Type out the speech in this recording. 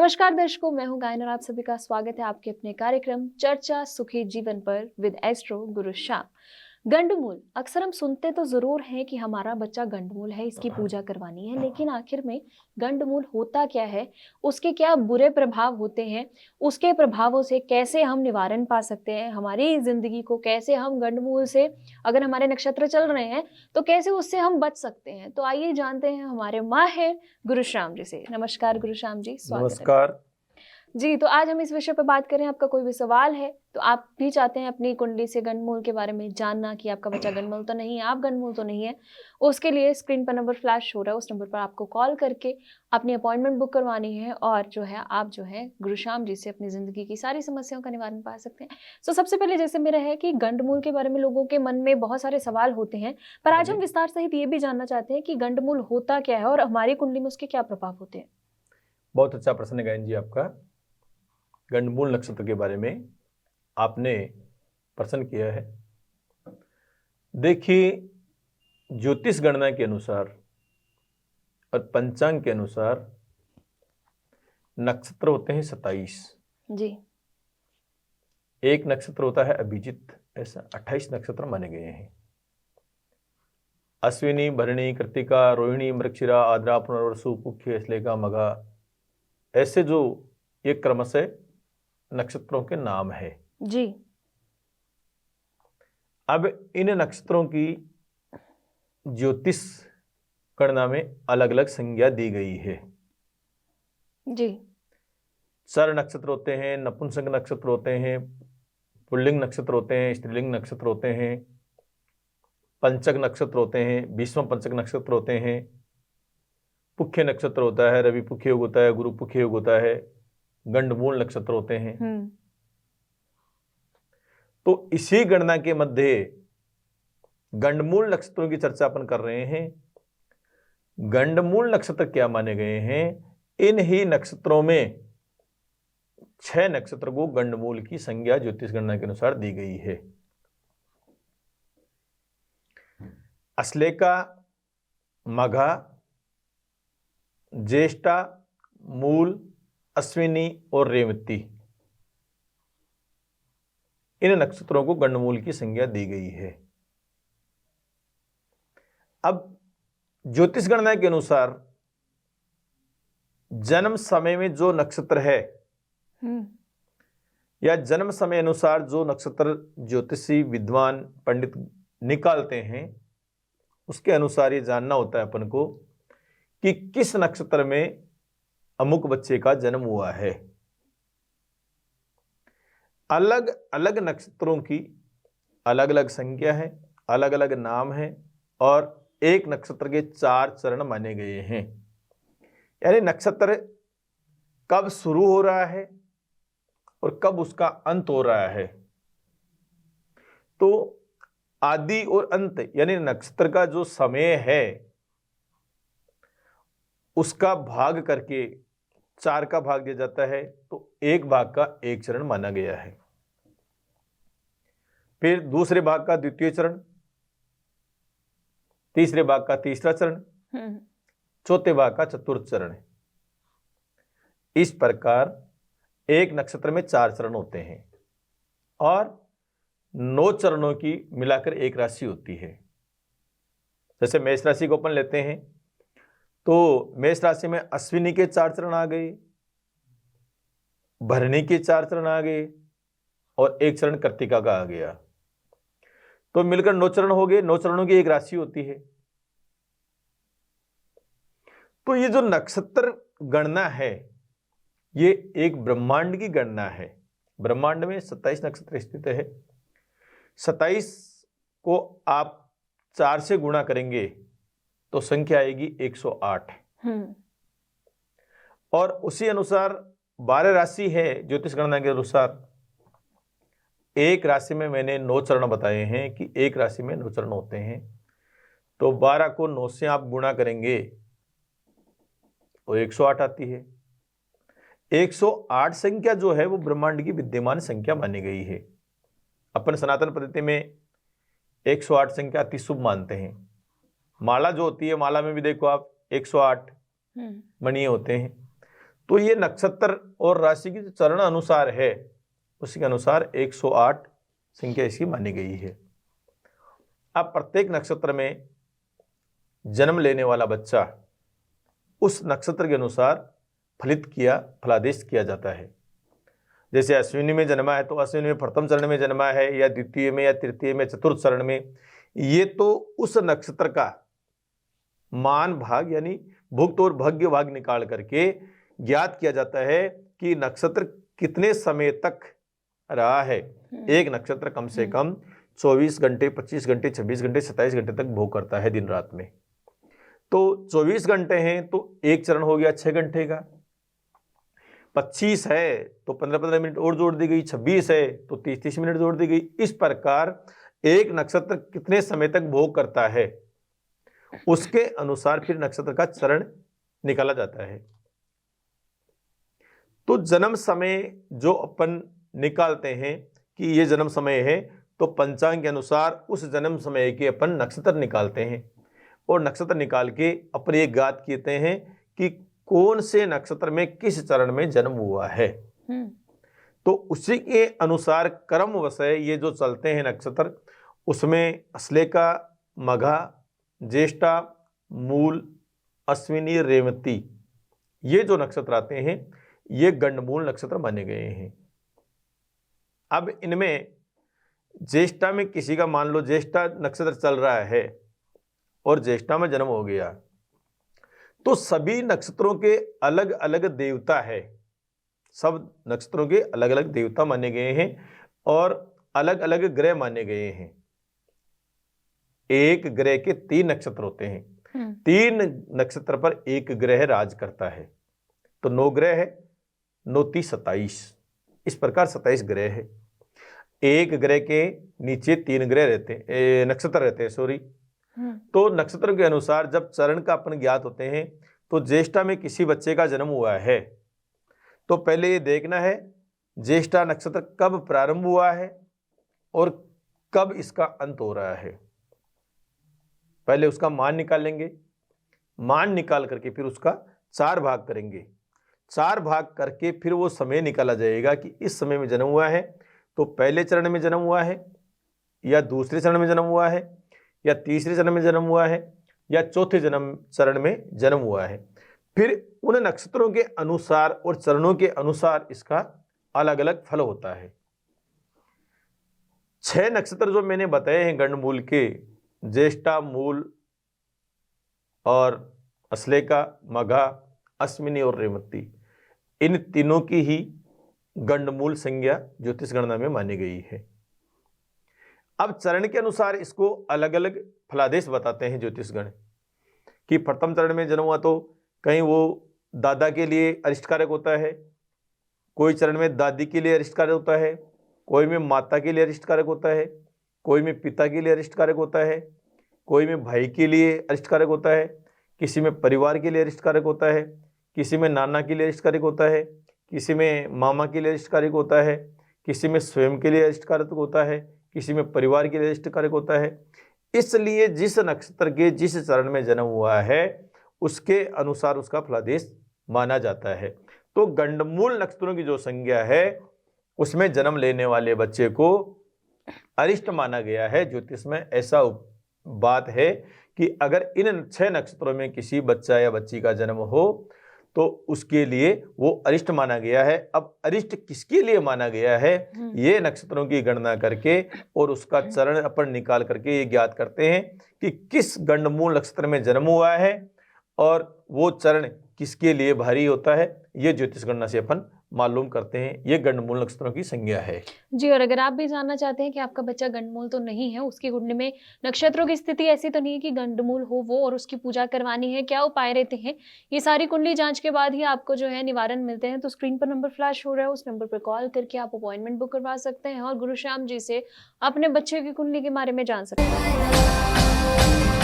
नमस्कार दर्शकों, मैं हूं गायन और आप सभी का स्वागत है आपके अपने कार्यक्रम चर्चा सुखी जीवन पर विद एस्ट्रो गुरु श्याम। गंडमूल अक्सर हम सुनते तो जरूर हैं कि हमारा बच्चा गंडमूल है, इसकी पूजा करवानी है, लेकिन आखिर में गंडमूल होता क्या है, उसके क्या बुरे प्रभाव होते हैं, उसके प्रभावों से कैसे हम निवारण पा सकते हैं, हमारी जिंदगी को कैसे हम गंडमूल से, अगर हमारे नक्षत्र चल रहे हैं तो कैसे उससे हम बच सकते हैं। तो आइए जानते हैं हमारे माहिर गुरु श्याम जी से। नमस्कार गुरु श्याम जी, स्वागत है। नमस्कार जी, तो आज हम इस विषय पर बात करें। आपका कोई भी सवाल है तो आप भी चाहते हैं अपनी कुंडली से गंडमूल के बारे में जानना कि आपका बच्चा गंडमूल तो नहीं है, आप गंडमूल तो नहीं है, उसके लिए स्क्रीन पर नंबर फ्लैश हो रहा है, उस नंबर पर आपको कॉल करके अपनी अपॉइंटमेंट बुक करवानी है और आप गुरु श्याम जी से अपनी जिंदगी की सारी समस्याओं का निवारण पा सकते हैं। तो सबसे पहले जैसे मेरा है कि गंडमूल के बारे में लोगों के मन में बहुत सारे सवाल होते हैं, पर आज हम विस्तार सहित ये भी जानना चाहते हैं कि गंडमूल होता क्या है और हमारी कुंडली में उसके क्या प्रभाव होते हैं। बहुत अच्छा प्रश्न है गायन जी आपका। गंडमूल नक्षत्र के बारे में आपने प्रश्न किया है। देखिए, ज्योतिष गणना के अनुसार और पंचांग के अनुसार नक्षत्र होते हैं 27 जी। एक नक्षत्र होता है अभिजित, ऐसा 28 नक्षत्र माने गए हैं। अश्विनी, भरणी, कृतिका, रोहिणी, मृगशिरा, आद्रा, पुनर्वसु, पुष्य, श्लेषा, मघा, ऐसे जो ये क्रमशः नक्षत्रों के नाम है जी। अब इन नक्षत्रों की ज्योतिष गणना में अलग अलग संज्ञा दी गई है। जी। चर नक्षत्र होते हैं, नपुंसक नक्षत्र होते हैं, पुल्लिंग नक्षत्र होते हैं, स्त्रीलिंग नक्षत्र होते हैं, पंचक नक्षत्र होते हैं, भीष्म पंचक नक्षत्र होते हैं, पुख्य नक्षत्र होता है, रवि पुख्य योग होता है, गुरु पुख्य योग होता है, गंडमूल नक्षत्र होते हैं। तो इसी गणना के मध्य गंडमूल नक्षत्रों की चर्चा अपन कर रहे हैं। गंडमूल नक्षत्र क्या माने गए हैं? इन ही नक्षत्रों में 6 नक्षत्र को गंडमूल की संज्ञा ज्योतिष गणना के अनुसार दी गई है। अश्लेषा, मघा, ज्येष्ठा, मूल, अश्विनी और रेवती, इन नक्षत्रों को गंडमूल की संज्ञा दी गई है। अब ज्योतिष गणना के अनुसार जन्म समय में जो नक्षत्र है या जन्म समय अनुसार जो नक्षत्र ज्योतिषी विद्वान पंडित निकालते हैं, उसके अनुसार ये जानना होता है अपन को कि किस नक्षत्र में अमुक बच्चे का जन्म हुआ है। अलग अलग नक्षत्रों की अलग अलग संख्या है, अलग अलग नाम है और एक नक्षत्र के 4 चरण माने गए हैं। यानी नक्षत्र कब शुरू हो रहा है और कब उसका अंत हो रहा है। तो आदि और अंत यानी नक्षत्र का जो समय है उसका भाग करके 4 का भाग दिया जाता है, तो एक भाग का 1 चरण माना गया है। फिर दूसरे भाग का द्वितीय चरण, तीसरे भाग का तीसरा चरण, चौथे भाग का चतुर्थ चरण। इस प्रकार एक नक्षत्र में 4 चरण होते हैं और 9 चरणों की मिलाकर एक राशि होती है। जैसे मेष राशि को अपन लेते हैं तो मेष राशि में अश्विनी के 4 चरण आ गए, भरणी के 4 चरण आ गए और 1 चरण कृत्तिका का आ गया, तो मिलकर 9 चरण हो गए। 9 चरणों की एक राशि होती है। तो ये जो नक्षत्र गणना है ये एक ब्रह्मांड की गणना है। ब्रह्मांड में 27 नक्षत्र स्थित है। 27 को आप 4 से गुणा करेंगे तो संख्या आएगी 108। और उसी अनुसार 12 राशि है ज्योतिष गणना के अनुसार। एक राशि में मैंने 9 चरण बताए हैं कि एक राशि में 9 चरण होते हैं, तो 12 को 9 से आप गुणा करेंगे तो 108 आती है। 108 संख्या जो है वो ब्रह्मांड की विद्यमान संख्या मानी गई है। अपन सनातन पद्धति में 108 संख्या अति शुभ मानते हैं। माला जो होती है, माला में भी देखो आप 108 मणि होते हैं। तो ये नक्षत्र और राशि की जो चरण अनुसार है उसी के अनुसार 108 संख्या इसकी मानी गई है। अब प्रत्येक नक्षत्र में जन्म लेने वाला बच्चा उस नक्षत्र के अनुसार फलादेश किया जाता है। जैसे अश्विनी में जन्मा है तो अश्विनी में प्रथम चरण में जन्मा है, या द्वितीय में, या तृतीय में, चतुर्थ चरण में, ये तो उस नक्षत्र का मान भाग यानी भुक्त और भग्य भाग निकाल करके ज्ञात किया जाता है कि नक्षत्र कितने समय तक रहा है। एक नक्षत्र कम से कम 24 घंटे, 25 घंटे, 26 घंटे, 27 घंटे तक भोग करता है दिन रात में। तो 24 घंटे हैं तो एक चरण हो गया 6 घंटे का, 25 है तो 15-15 मिनट और जोड़ दी गई, 26 है तो 30-30 मिनट जोड़ दी गई। इस प्रकार एक नक्षत्र कितने समय तक भोग करता है उसके अनुसार फिर नक्षत्र का चरण निकाला जाता है। तो जन्म समय जो अपन निकालते हैं कि ये जन्म समय है, तो पंचांग के अनुसार उस जन्म समय के अपन नक्षत्र निकालते हैं और नक्षत्र निकाल के अपन ये ज्ञात कहते हैं कि कौन से नक्षत्र में किस चरण में जन्म हुआ है। तो उसी के अनुसार क्रमवश ये जो चलते हैं नक्षत्र, उसमें अस्लेका, मघा, ज्येष्ठा, मूल, अश्विनी, रेवती, ये जो नक्षत्र आते हैं ये गंडमूल नक्षत्र माने गए हैं। अब इनमें ज्येष्ठा में किसी का मान लो ज्येष्ठा नक्षत्र चल रहा है और ज्येष्ठा में जन्म हो गया, तो सभी नक्षत्रों के अलग अलग देवता है, सब नक्षत्रों के अलग अलग देवता माने गए हैं और अलग अलग ग्रह माने गए हैं। एक ग्रह के 3 नक्षत्र होते हैं, 3 नक्षत्र पर एक ग्रह राज करता है, तो 9 ग्रह है, 9 3 27, इस प्रकार 27 ग्रह है। एक ग्रह के नीचे 3 ग्रह रहते हैं, नक्षत्र रहते हैं, सॉरी। तो नक्षत्र के अनुसार जब चरण का अपन ज्ञात होते हैं, तो ज्येष्ठा में किसी बच्चे का जन्म हुआ है तो पहले ये देखना है ज्येष्ठा नक्षत्र कब प्रारंभ हुआ है और कब इसका अंत हो रहा है। पहले उसका मान निकालेंगे, मान निकाल करके फिर उसका 4 भाग करेंगे, 4 भाग करके फिर वो समय निकाला जाएगा कि इस समय में जन्म हुआ है तो पहले चरण में जन्म हुआ है, या दूसरे चरण में जन्म हुआ है, या तीसरे चरण में जन्म हुआ है, या चौथे चरण में जन्म हुआ है। फिर उन नक्षत्रों के अनुसार और चरणों के अनुसार इसका अलग अलग फल होता है। 6 नक्षत्र जो मैंने बताए हैं गंडमूल के, ज्येष्ठा, मूल और अस्लेका, मघा, अश्विनी और रेवती, इन तीनों की ही गंडमूल संज्ञा ज्योतिष गणना में मानी गई है। अब चरण के अनुसार इसको अलग अलग फलादेश बताते हैं ज्योतिषगण कि प्रथम चरण में जन्म हुआ तो कहीं वो दादा के लिए अरिष्टकारक होता है, कोई चरण में दादी के लिए अरिष्टकारक होता है, कोई में माता के लिए अरिष्टकारक होता है, कोई में पिता के लिए अरिष्टकारक होता है, कोई में भाई के लिए अरिष्टकारक होता है, किसी में परिवार के लिए अरिष्टकारक होता है, किसी में नाना के लिए अरिष्टकारक होता है, किसी में मामा के लिए अरिष्टकारक होता है, किसी में स्वयं के लिए अरिष्टकारक होता है, किसी में परिवार के लिए अरिष्टकारक होता है। इसलिए जिस नक्षत्र के जिस चरण में जन्म हुआ है उसके अनुसार उसका फलादेश माना जाता है। तो गंडमूल नक्षत्रों की जो संज्ञा है उसमें जन्म लेने वाले बच्चे को अरिष्ट माना गया है। ज्योतिष में ऐसा बात है कि अगर इन 6 नक्षत्रों में किसी बच्चा या बच्ची का जन्म हो तो उसके लिए वो अरिष्ट माना गया है। अब अरिष्ट किसके लिए माना गया है ये नक्षत्रों की गणना करके और उसका चरण अपन निकाल करके ये ज्ञात करते हैं कि किस गंडमूल नक्षत्र में जन्म हुआ है और वो चरण किसके लिए भारी होता है, ये ज्योतिष गणना से अपन मालूम करते हैं। ये गंडमूल नक्षत्रों की संज्ञा है जी। और अगर आप भी जानना चाहते हैं कि आपका बच्चा गंडमूल तो नहीं है, उसकी कुंडली में नक्षत्रों की स्थिति ऐसी तो नहीं है कि गंडमूल हो वो और उसकी पूजा करवानी है, क्या उपाय रहते हैं, ये सारी कुंडली जांच के बाद ही आपको जो है निवारण मिलते हैं, तो स्क्रीन पर नंबर फ्लैश हो रहा है, उस नंबर पर कॉल करके आप अपॉइंटमेंट बुक करवा सकते हैं और गुरु श्याम जी से अपने बच्चे की कुंडली के बारे में जान सकते हैं।